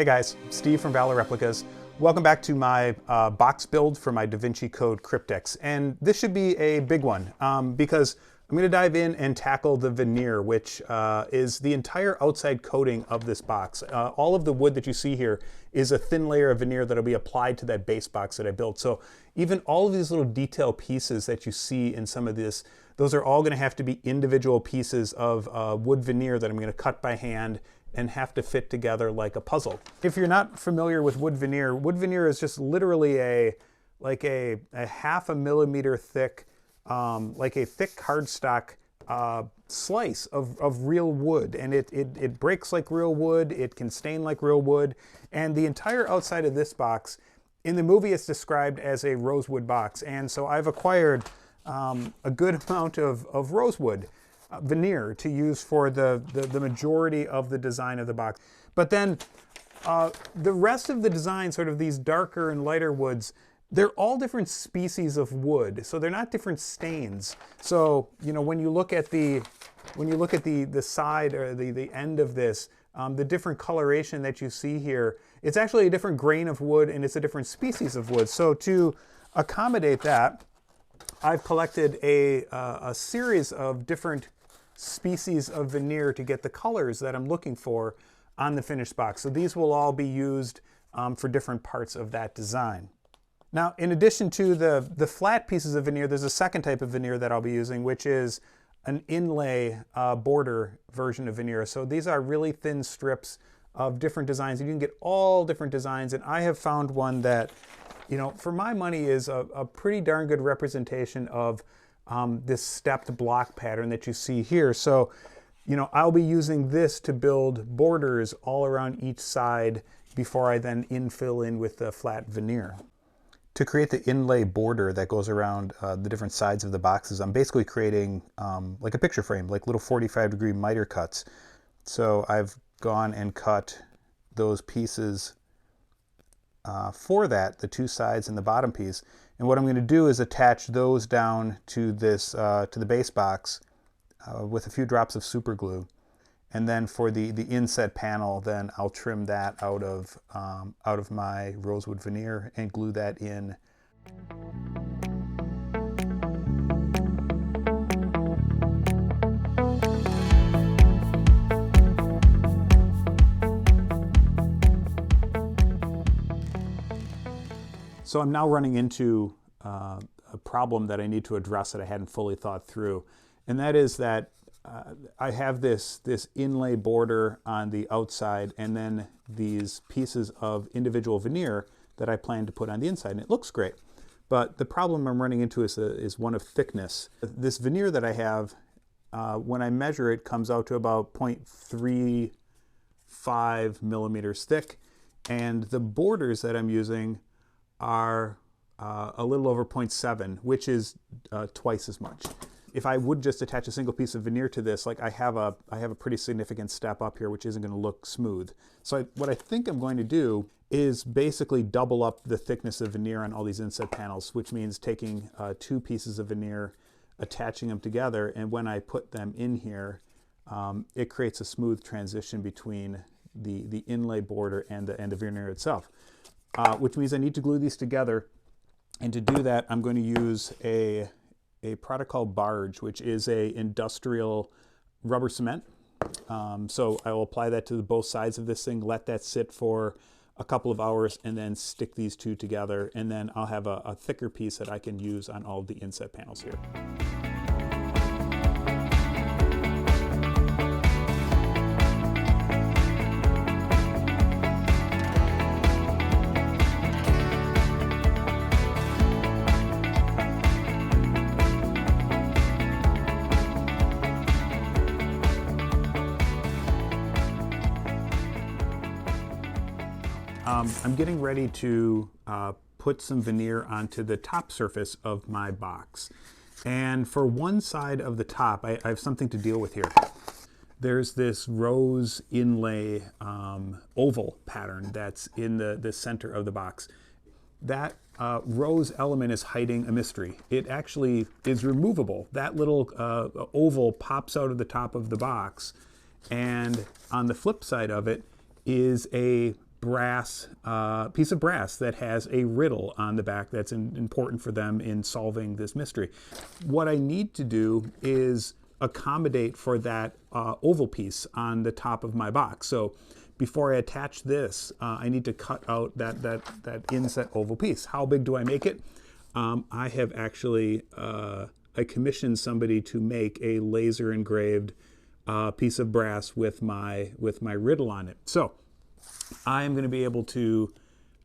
Hey guys, Steve from Valor Replicas. Welcome back to my box build for my Vinci Code Cryptex. And this should be a big one because I'm going to dive in and tackle the veneer, which is the entire outside coating of this box. All of the wood that you see here is a thin layer of veneer that will be applied to that base box that I built. So even all of these little detail pieces that you see in some of this, those are all going to have to be individual pieces of wood veneer that I'm going to cut by hand and have to fit together like a puzzle. If you're not familiar with wood veneer is just literally a half a millimeter thick, like a thick cardstock slice of real wood. And it breaks like real wood, it can stain like real wood, and the entire outside of this box, in the movie it's described as a rosewood box. And so I've acquired a good amount of rosewood veneer to use for the majority of the design of the box. But then the rest of the design, sort of these darker and lighter woods, they're all different species of wood, so they're not different stains. So you know, when you look at the side or the end of this, the different coloration that you see here, it's actually a different grain of wood and it's a different species of wood. So to accommodate that, I've collected a series of different species of veneer to get the colors that I'm looking for on the finished box. So these will all be used for different parts of that design. Now, in addition to the flat pieces of veneer, there's a second type of veneer that I'll be using, which is an inlay border version of veneer. So these are really thin strips of different designs, and you can get all different designs. And I have found one that, you know, for my money is a pretty darn good representation of this stepped block pattern that you see here. So, you know, I'll be using this to build borders all around each side before I then infill in with the flat veneer. To create the inlay border that goes around the different sides of the boxes, I'm basically creating like a picture frame, like little 45-degree miter cuts. So I've gone and cut those pieces for that, the two sides and the bottom piece. And what I'm going to do is attach those down to this to the base box with a few drops of super glue. And then for the inset panel, then I'll trim that out of my rosewood veneer and glue that in. So I'm now running into a problem that I need to address that I hadn't fully thought through. And that is that I have this inlay border on the outside and then these pieces of individual veneer that I plan to put on the inside. And it looks great. But the problem I'm running into is one of thickness. This veneer that I have, when I measure it, comes out to about 0.35 millimeters thick. And the borders that I'm using are a little over 0.7, which is twice as much. If I would just attach a single piece of veneer to this, like I have a pretty significant step up here, which isn't going to look smooth. So what I think I'm going to do is basically double up the thickness of veneer on all these inset panels, which means taking two pieces of veneer, attaching them together, and when I put them in here, it creates a smooth transition between the inlay border and the veneer itself. Which means I need to glue these together. And to do that, I'm going to use a product called Barge, which is a industrial rubber cement. So I will apply that to both sides of this thing, let that sit for a couple of hours, and then stick these two together. And then I'll have a thicker piece that I can use on all of the inset panels here. I'm getting ready to put some veneer onto the top surface of my box. And for one side of the top, I have something to deal with here. There's this rose inlay oval pattern that's in the center of the box. That rose element is hiding a mystery. It actually is removable. That little oval pops out of the top of the box, and on the flip side of it is a brass piece of brass that has a riddle on the back that's important for them in solving this mystery. What I need to do is accommodate for that oval piece on the top of my box. So before I attach this, I need to cut out that inset oval piece. How big do I make it? I have actually I commissioned somebody to make a laser engraved piece of brass with my riddle on it. So I am going to be able to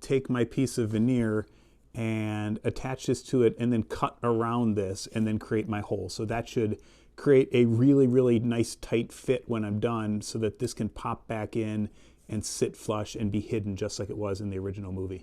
take my piece of veneer and attach this to it and then cut around this and then create my hole. So that should create a really, really nice tight fit when I'm done, so that this can pop back in and sit flush and be hidden just like it was in the original movie.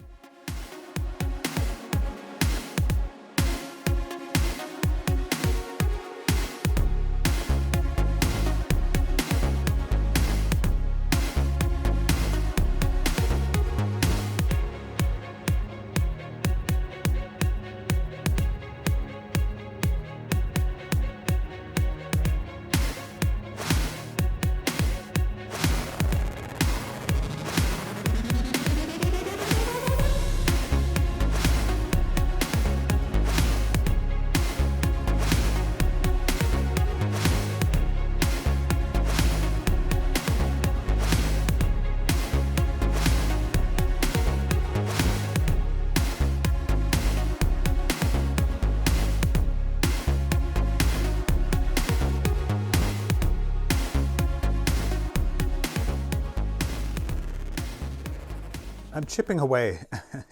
I'm chipping away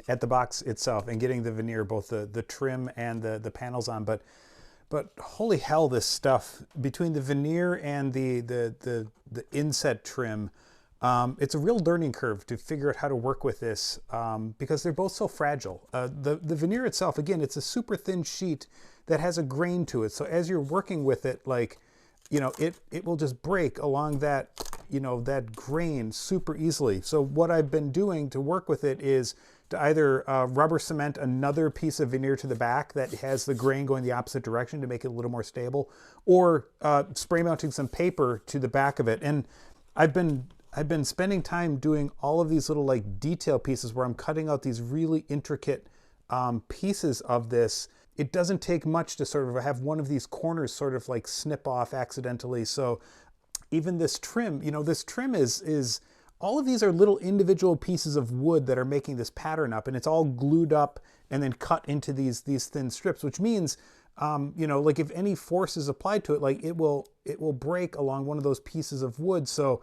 at the box itself and getting the veneer, both the trim and the panels on, but holy hell, this stuff, between the veneer and the inset trim, it's a real learning curve to figure out how to work with this, because they're both so fragile. The veneer itself, again, it's a super thin sheet that has a grain to it. So as you're working with it, like, you know, it will just break along that, you know, that grain super easily. So what I've been doing to work with it is to either rubber cement another piece of veneer to the back that has the grain going the opposite direction to make it a little more stable, or spray mounting some paper to the back of it. And I've been spending time doing all of these little like detail pieces where I'm cutting out these really intricate pieces of this. It doesn't take much to sort of have one of these corners sort of like snip off accidentally. So even this trim, you know, this trim is all of these are little individual pieces of wood that are making this pattern up, and it's all glued up and then cut into these thin strips, which means, you know, like if any force is applied to it, like it will break along one of those pieces of wood. So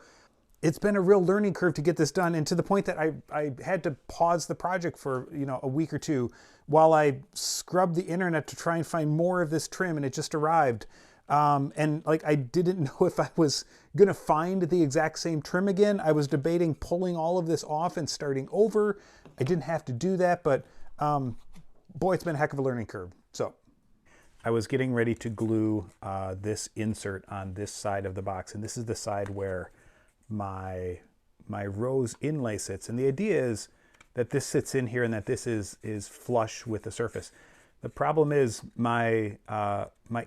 it's been a real learning curve to get this done, and to the point that I had to pause the project for, you know, a week or two while I scrubbed the internet to try and find more of this trim, and it just arrived. And like, I didn't know if I was gonna find the exact same trim again. I was debating pulling all of this off and starting over. I didn't have to do that, but boy, it's been a heck of a learning curve. So I was getting ready to glue this insert on this side of the box, and this is the side where my rose inlay sits. And the idea is that this sits in here and that this is flush with the surface. The problem is my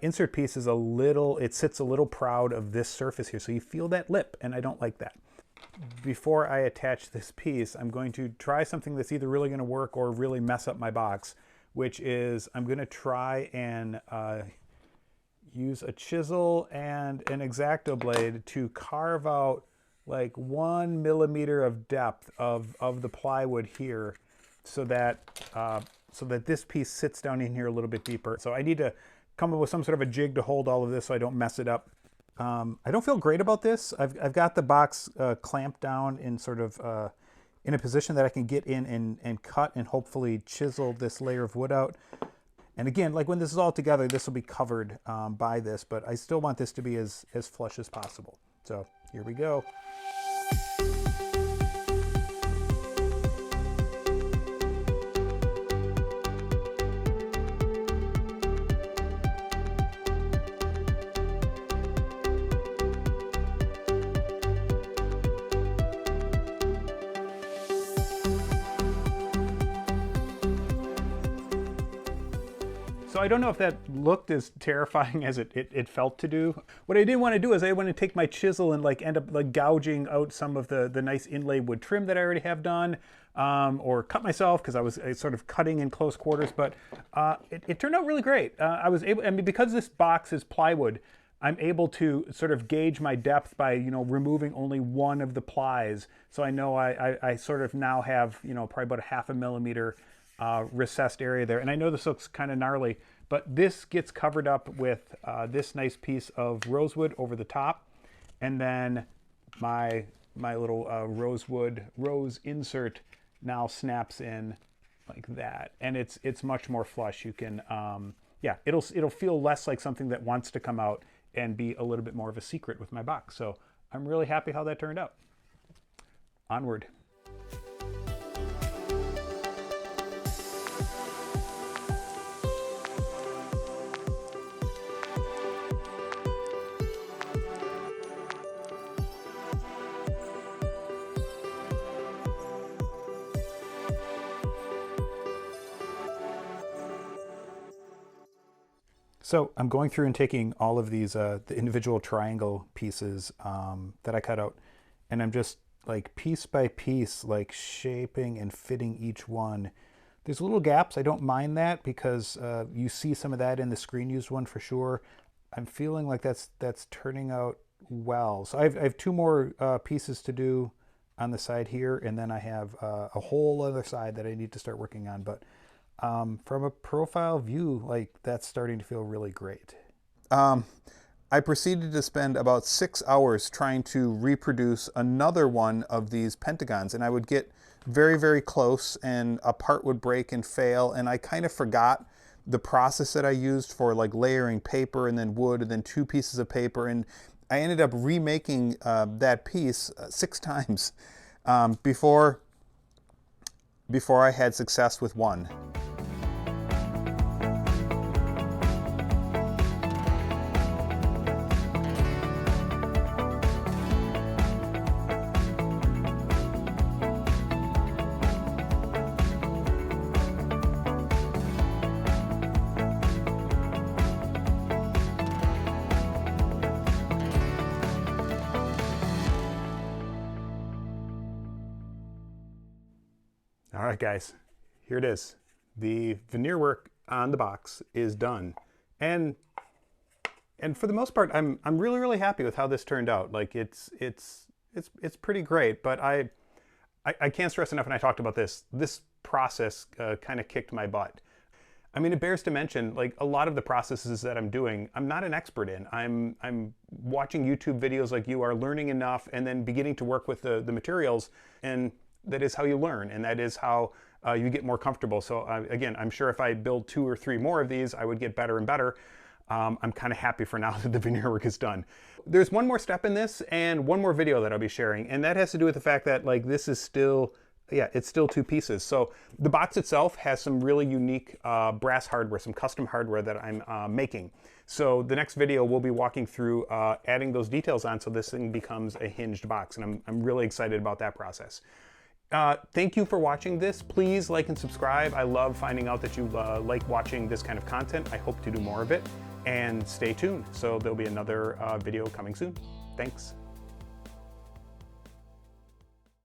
insert piece is it sits a little proud of this surface here. So you feel that lip, and I don't like that. Before I attach this piece, I'm going to try something that's either really going to work or really mess up my box, which is I'm going to try and use a chisel and an X-Acto blade to carve out like 1 millimeter of depth of the plywood here, so that this piece sits down in here a little bit deeper. So I need to come up with some sort of a jig to hold all of this so I don't mess it up. I don't feel great about this. I've got the box clamped down in sort of in a position that I can get in and cut and hopefully chisel this layer of wood out. And again, like when this is all together, this will be covered by this, but I still want this to be as flush as possible. So here we go. So I don't know if that looked as terrifying as it felt to do. What I didn't want to do is I want to take my chisel and like end up like gouging out some of the nice inlay wood trim that I already have done, or cut myself because I was sort of cutting in close quarters. But it turned out really great. I was able, I mean, because this box is plywood, I'm able to sort of gauge my depth by, you know, removing only one of the plies. So I know I sort of now have, you know, probably about a 1/2 millimeter recessed area there. And I know this looks kind of gnarly, but this gets covered up with this nice piece of rosewood over the top. And then my little rose insert now snaps in like that. And it's much more flush. You can, yeah, it'll feel less like something that wants to come out and be a little bit more of a secret with my box. So I'm really happy how that turned out. Onward. So I'm going through and taking all of these, the individual triangle pieces that I cut out, and I'm just like piece by piece, like shaping and fitting each one. There's little gaps. I don't mind that because you see some of that in the screen used one for sure. I'm feeling like that's turning out well. So I have 2 more pieces to do on the side here, and then I have a whole other side that I need to start working on. But from a profile view, like that's starting to feel really great. I proceeded to spend about 6 hours trying to reproduce another one of these pentagons, and I would get very, very close and a part would break and fail, and I kind of forgot the process that I used for like layering paper and then wood and then 2 pieces of paper, and I ended up remaking that piece 6 times before I had success with one. All right, guys, here it is. The veneer work on the box is done. And for the most part, I'm really, really happy with how this turned out. Like it's pretty great, but I can't stress enough, and I talked about this process kind of kicked my butt. I mean, it bears to mention, like a lot of the processes that I'm doing, I'm not an expert in. I'm watching YouTube videos like you are, learning enough, and then beginning to work with the materials, and that is how you learn, and that is how you get more comfortable. So again, I'm sure if I build 2 or 3 more of these, I would get better and better. I'm kind of happy for now that the veneer work is done. There's one more step in this and one more video that I'll be sharing, and that has to do with the fact that like this is still, yeah, it's still 2 pieces. So the box itself has some really unique brass hardware, some custom hardware that I'm making. So the next video we'll be walking through adding those details on so this thing becomes a hinged box, and I'm really excited about that process. Thank you for watching this. Please like and subscribe. I love finding out that you like watching this kind of content. I hope to do more of it, and stay tuned. So there'll be another video coming soon. Thanks.